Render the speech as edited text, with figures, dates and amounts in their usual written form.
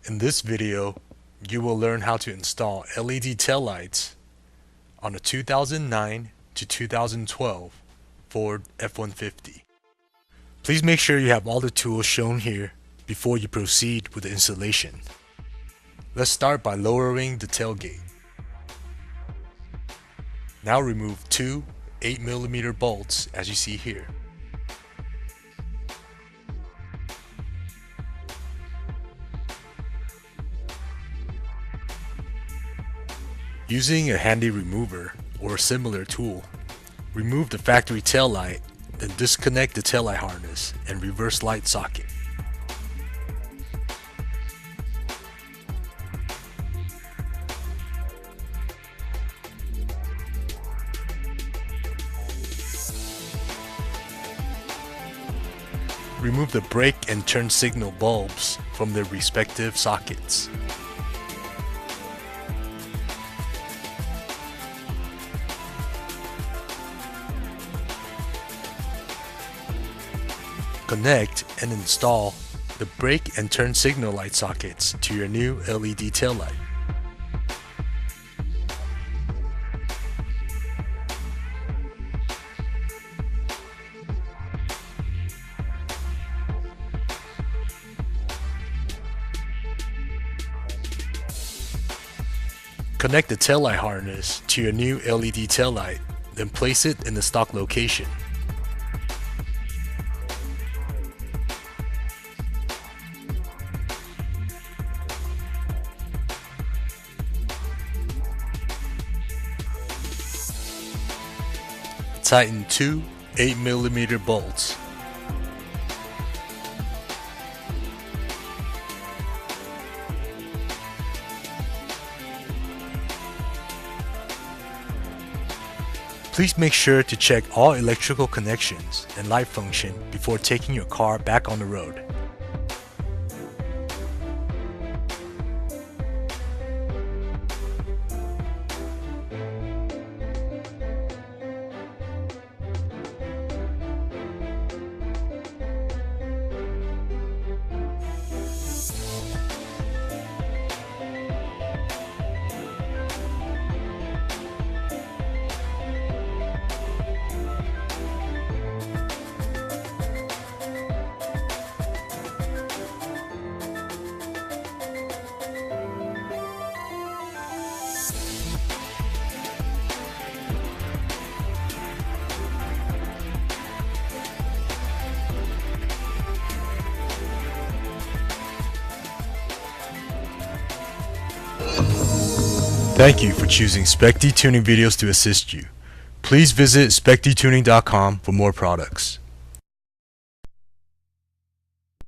In this video, you will learn how to install LED taillights on a 2009 to 2012 Ford F-150. Please make sure you have all the tools shown here before you proceed with the installation. Let's start by lowering the tailgate. Now remove two 8mm bolts as you see here. Using a handy remover or a similar tool, remove the factory tail light, then disconnect the taillight harness and reverse light socket. Remove the brake and turn signal bulbs from their respective sockets. Connect and install the brake and turn signal light sockets to your new LED taillight. Connect the taillight harness to your new LED taillight, then place it in the stock location. Tighten two 8mm bolts. Please make sure to check all electrical connections and light function before taking your car back on the road. Thank you for choosing Specdtuning videos to assist you. Please visit specdtuning.com for more products.